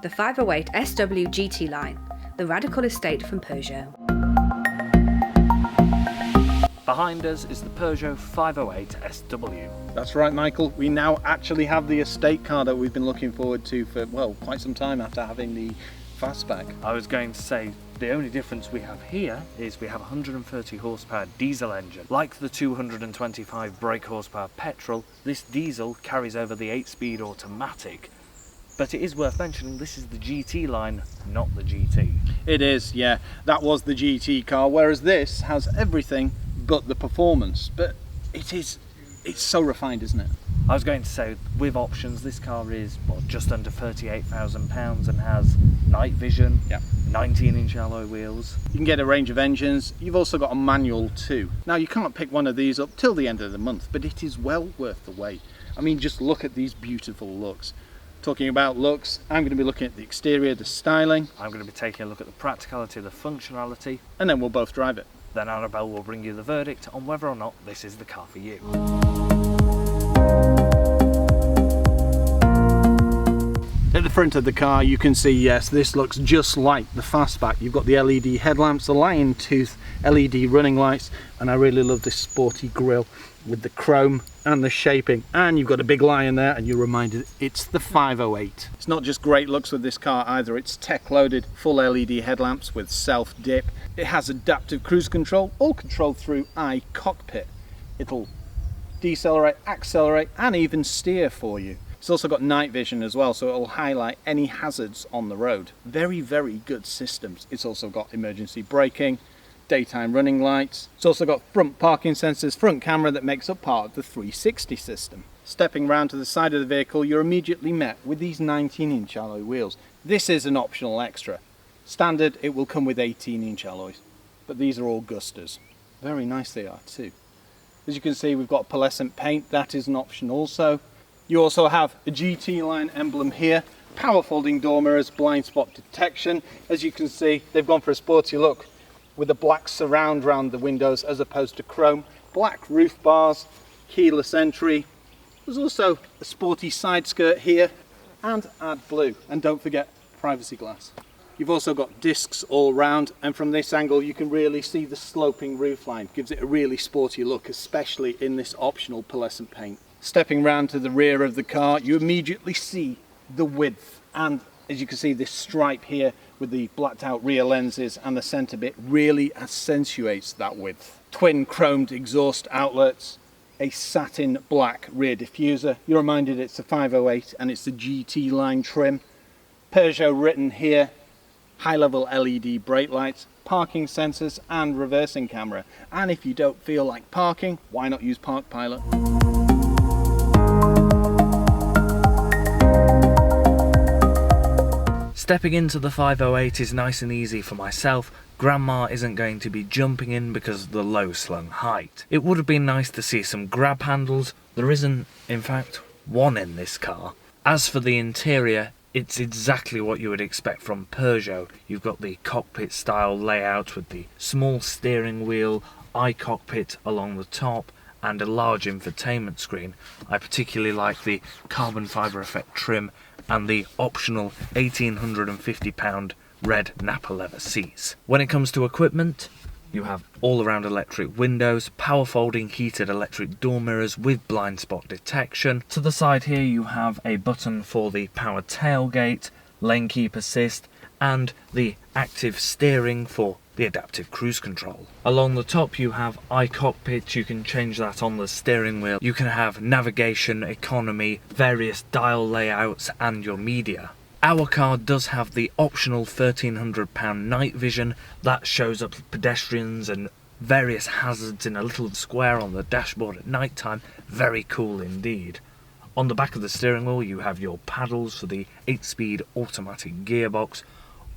the 508 SW GT line, the radical estate from Peugeot. Behind us is the Peugeot 508 SW. That's right, Michael. We now actually have the estate car that we've been looking forward to for, well, quite some time after having the fastback. I was going to say, the only difference we have here is we have a 130 horsepower diesel engine. Like the 225 brake horsepower petrol, this diesel carries over the 8-speed automatic. But it is worth mentioning this is the GT line, not the GT. It is, yeah. That was the GT car, whereas this has everything but the performance. But it's so refined, isn't it? I was going to say, with options, this car is just under £38,000 and has night vision, 19-inch alloy wheels. You can get a range of engines. You've also got a manual too. Now, you can't pick one of these up till the end of the month, but it is well worth the wait. I mean, just look at these beautiful looks. Talking about looks, I'm going to be looking at the exterior, the styling. I'm going to be taking a look at the practicality, the functionality. And then we'll both drive it. Then Annabelle will bring you the verdict on whether or not this is the car for you. At the front of the car you can see, yes, this looks just like the fastback. You've got the LED headlamps, the lion tooth LED running lights, and I really love this sporty grille with the chrome and the shaping. And you've got a big lion there, and you're reminded it's the 508. It's not just great looks with this car either, it's tech loaded, full LED headlamps with self dip. It has adaptive cruise control, all controlled through iCockpit. It'll decelerate, accelerate, and even steer for you. It's also got night vision as well, so it'll highlight any hazards on the road. Very, very good systems. It's also got emergency braking, daytime running lights. It's also got front parking sensors, front camera that makes up part of the 360 system. Stepping round to the side of the vehicle, you're immediately met with these 19-inch alloy wheels. This is an optional extra. Standard, it will come with 18-inch alloys, but these are all Gusters. Very nice they are too. As you can see, we've got pearlescent paint. That is an option also. You also have a GT line emblem here, power folding door mirrors, blind spot detection. As you can see, they've gone for a sporty look with a black surround around the windows as opposed to chrome, black roof bars, keyless entry. There's also a sporty side skirt here and add blue. And don't forget privacy glass. You've also got discs all round, and from this angle you can really see the sloping roofline. Gives it a really sporty look, especially in this optional pearlescent paint. Stepping round to the rear of the car, you immediately see the width, and as you can see, this stripe here with the blacked out rear lenses and the centre bit really accentuates that width. Twin chromed exhaust outlets, a satin black rear diffuser. You're reminded it's a 508 and it's the GT line trim. Peugeot written here, high level LED brake lights, parking sensors and reversing camera. And if you don't feel like parking, why not use Park Pilot? Stepping into the 508 is nice and easy for myself. Grandma isn't going to be jumping in because of the low slung height. It would have been nice to see some grab handles. There isn't, in fact, one in this car. As for the interior, it's exactly what you would expect from Peugeot. You've got the cockpit style layout with the small steering wheel, iCockpit along the top, and a large infotainment screen. I particularly like the carbon fibre effect trim and the optional £1,850 red Napa leather seats. When it comes to equipment, you have all-around electric windows, power folding heated electric door mirrors with blind spot detection. To the side here you have a button for the power tailgate, lane keep assist, and the active steering for the adaptive cruise control. Along the top you have iCockpit, you can change that on the steering wheel. You can have navigation, economy, various dial layouts and your media. Our car does have the optional £1,300 night vision that shows up pedestrians and various hazards in a little square on the dashboard at night time. Very cool indeed. On the back of the steering wheel you have your paddles for the 8-speed automatic gearbox,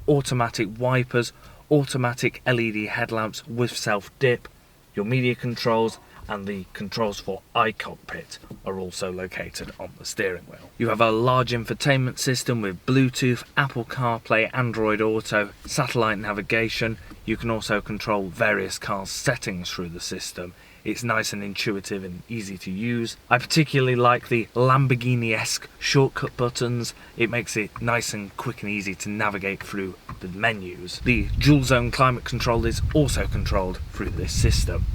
automatic wipers, automatic LED headlamps with self-dip. Your media controls and the controls for iCockpit are also located on the steering wheel. You have a large infotainment system with Bluetooth, Apple CarPlay, Android Auto, satellite navigation. You can also control various car settings through the system, It's nice and intuitive and easy to use. I particularly like the Lamborghini-esque shortcut buttons. It makes it nice and quick and easy to navigate through the menus. The dual zone climate control is also controlled through this system.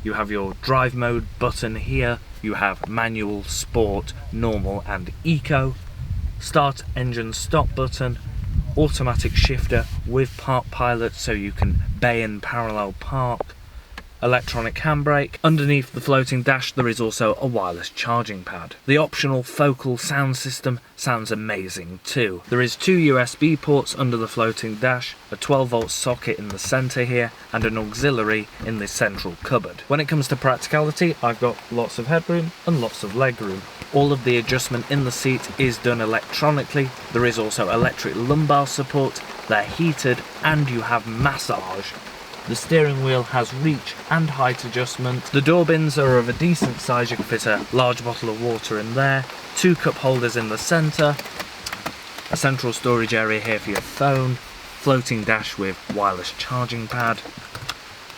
You have your drive mode button here. You have manual, sport, normal and eco. Start engine stop button. Automatic shifter with park pilot so you can bay and parallel park. Electronic handbrake. Underneath the floating dash there is also a wireless charging pad. The optional focal sound system sounds amazing too. There is 2 USB ports under the floating dash, a 12-volt socket in the centre here and an auxiliary in the central cupboard. When it comes to practicality, I've got lots of headroom and lots of legroom. All of the adjustment in the seat is done electronically. There is also electric lumbar support, they're heated and you have massage. The steering wheel has reach and height adjustment. The door bins are of a decent size. You can fit a large bottle of water in there. 2 cup holders in the centre. A central storage area here for your phone. Floating dash with wireless charging pad.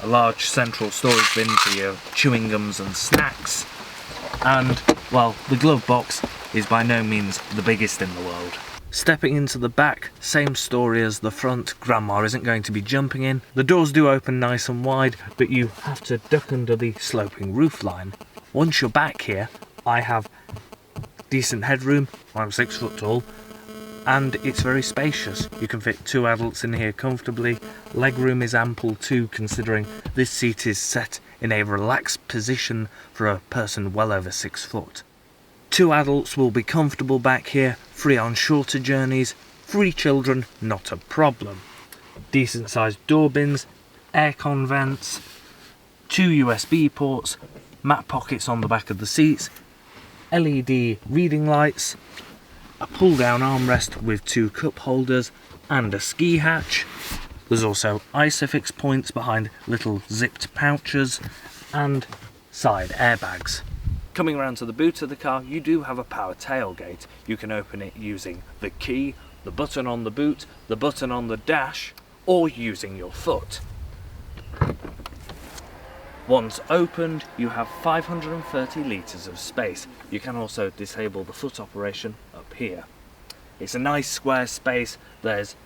A large central storage bin for your chewing gums and snacks. And, well, the glove box is by no means the biggest in the world. Stepping into the back, same story as the front. Grandma isn't going to be jumping in. The doors do open nice and wide, but you have to duck under the sloping roofline. Once you're back here, I have decent headroom. I'm 6 foot tall, and it's very spacious. You can fit 2 adults in here comfortably. Legroom is ample too, considering this seat is set in a relaxed position for a person well over 6 foot. 2 adults will be comfortable back here, free on shorter journeys. 3 children, not a problem. Decent sized door bins, aircon vents, 2 USB ports, mat pockets on the back of the seats, LED reading lights, a pull down armrest with 2 cup holders and a ski hatch. There's also ISOFIX points behind little zipped pouches and side airbags. Coming around to the boot of the car, you do have a power tailgate. You can open it using the key, the button on the boot, the button on the dash, or using your foot. Once opened, you have 530 litres of space. You can also disable the foot operation up here. It's a nice square space. There's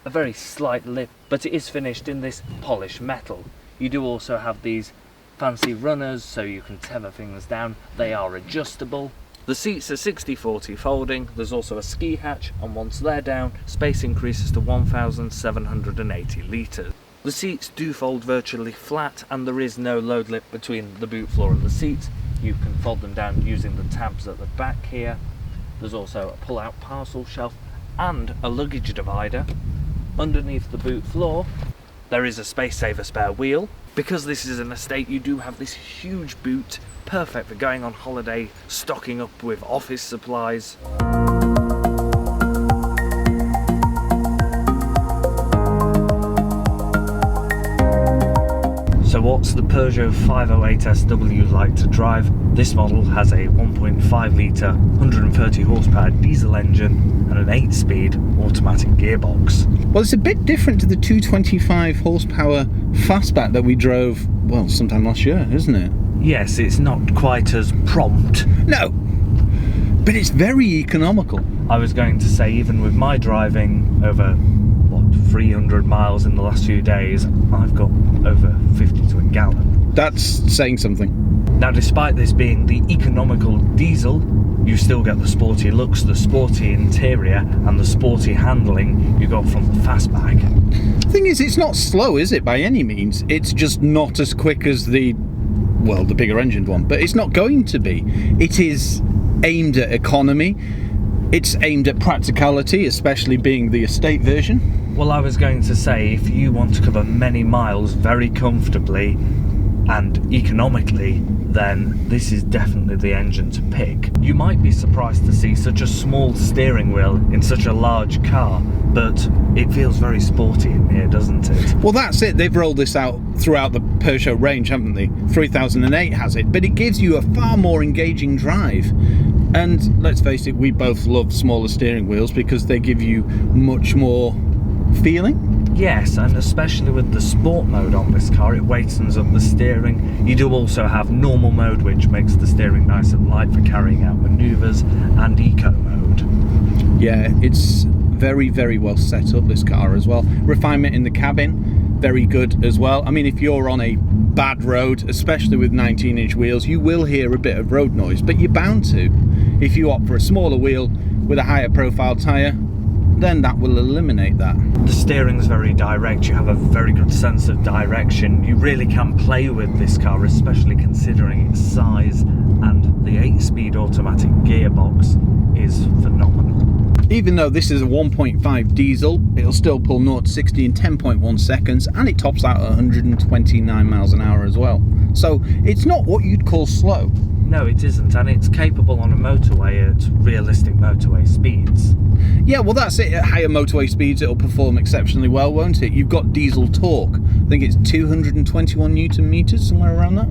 a very slight lip, but it is finished in this polished metal. You do also have these fancy runners so you can tether things down. They are adjustable. The seats are 60/40 folding. There's also a ski hatch, and once they're down, space increases to 1,780 litres. The seats do fold virtually flat, and there is no load lip between the boot floor and the seats. You can fold them down using the tabs at the back here. There's also a pull-out parcel shelf and a luggage divider. Underneath the boot floor, there is a space-saver spare wheel. Because this is an estate, you do have this huge boot, perfect for going on holiday, stocking up with office supplies. So what's the Peugeot 508 SW like to drive? This model has a 1.5 litre, 130 horsepower diesel engine and an 8-speed automatic gearbox. Well, it's a bit different to the 225 horsepower fastback that we drove, well, sometime last year, isn't it? Yes, it's not quite as prompt. No, but it's very economical. I was going to say, even with my driving over 300 miles in the last few days, I've got over 50 to a gallon. That's saying something. Now, despite this being the economical diesel, you still get the sporty looks, the sporty interior and the sporty handling you got from the fastback. The thing is, it's not slow, is it, by any means? It's just not as quick as the bigger engined one, but it's not going to be. It is aimed at economy. It's aimed at practicality, especially being the estate version. Well, I was going to say, if you want to cover many miles very comfortably and economically, then this is definitely the engine to pick. You might be surprised to see such a small steering wheel in such a large car, but it feels very sporty in here, doesn't it? Well, that's it. They've rolled this out throughout the Peugeot range, haven't they? 3008 has it, but it gives you a far more engaging drive. And let's face it, we both love smaller steering wheels because they give you much more feeling. Yes, and especially with the sport mode on this car, it weightens up the steering. You do also have normal mode, which makes the steering nice and light for carrying out manoeuvres, and eco mode. Yeah, it's very, very well set up, this car as well. Refinement in the cabin, very good as well. I mean, if you're on a bad road, especially with 19-inch wheels, you will hear a bit of road noise, but you're bound to. If you opt for a smaller wheel with a higher profile tyre, then that will eliminate that. The steering's very direct, you have a very good sense of direction. You really can play with this car, especially considering its size, and the 8-speed automatic gearbox is phenomenal. Even though this is a 1.5 diesel, it'll still pull 0 to 60 in 10.1 seconds, and it tops out at 129 miles an hour as well. So it's not what you'd call slow. No, it isn't, and it's capable on a motorway at realistic motorway speeds. Yeah, well that's it. At higher motorway speeds it'll perform exceptionally well, won't it? You've got diesel torque. I think it's 221 Newton meters, somewhere around that.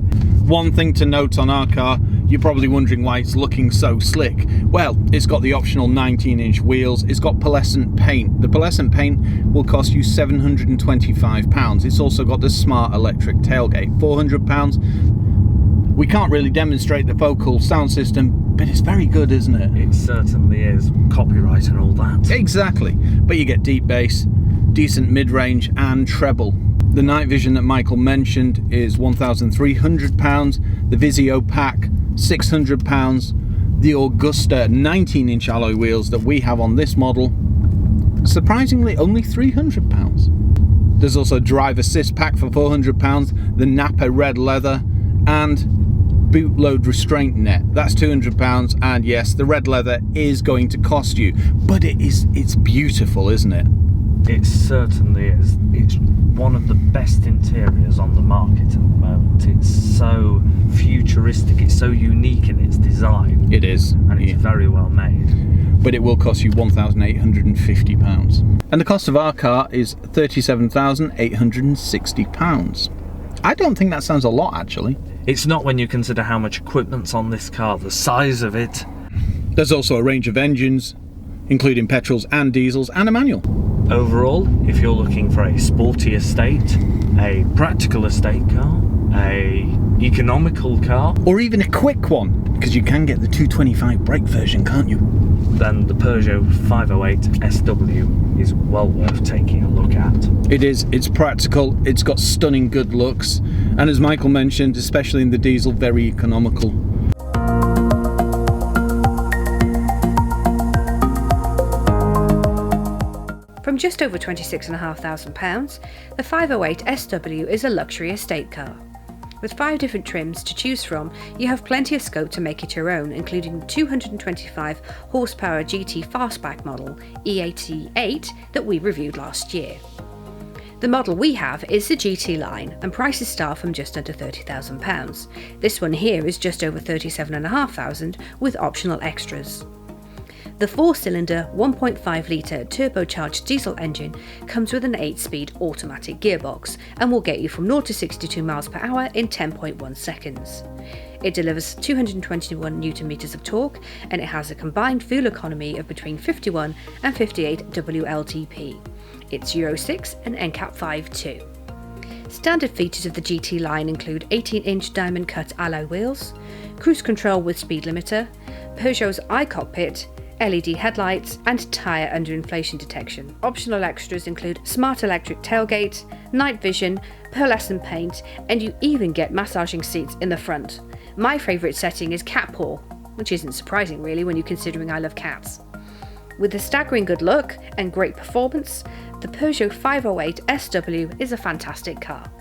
One thing to note on our car, you're probably wondering why it's looking so slick. Well, it's got the optional 19-inch wheels, it's got pearlescent paint. The pearlescent paint will cost you £725. It's also got the smart electric tailgate, £400. We can't really demonstrate the vocal sound system, but it's very good, isn't it? It certainly is. Copyright and all that. Exactly. But you get deep bass, decent mid-range and treble. The night vision that Michael mentioned is £1,300. The Vizio pack, £600. The Augusta 19-inch alloy wheels that we have on this model, surprisingly only £300. There's also a drive assist pack for £400, the Napa red leather, and boot load restraint net, that's £200. And yes, the red leather is going to cost you, but it's beautiful, isn't it? It certainly is. It's one of the best interiors on the market at the moment. It's so futuristic, it's so unique in its design. It is. And it's very well made. But it will cost you £1,850. And the cost of our car is £37,860. I don't think that sounds a lot, actually. It's not when you consider how much equipment's on this car, the size of it. There's also a range of engines, including petrols and diesels, and a manual. Overall, if you're looking for a sporty estate, a practical estate car, a economical car, or even a quick one, because you can get the 225 brake version, can't you? Then the Peugeot 508 SW is well worth taking a look at. It is. It's practical, it's got stunning good looks, and as Michael mentioned, especially in the diesel, very economical. From just over £26,500, the 508 SW is a luxury estate car. With 5 different trims to choose from, you have plenty of scope to make it your own, including the 225 horsepower GT Fastback model E88 that we reviewed last year. The model we have is the GT line, and prices start from just under £30,000. This one here is just over £37,500 with optional extras. The 4-cylinder 1.5 litre turbocharged diesel engine comes with an 8-speed automatic gearbox and will get you from 0 to 62 miles per hour in 10.1 seconds. It delivers 221 Newton meters of torque, and it has a combined fuel economy of between 51 and 58 WLTP. It's Euro 6 and NCAP 5 too. Standard features of the GT line include 18-inch diamond cut alloy wheels, cruise control with speed limiter, Peugeot's iCockpit, LED headlights and tyre under-inflation detection. Optional extras include smart electric tailgate, night vision, pearlescent paint, and you even get massaging seats in the front. My favourite setting is cat paw, which isn't surprising really when you're considering I love cats. With a staggering good look and great performance, the Peugeot 508 SW is a fantastic car.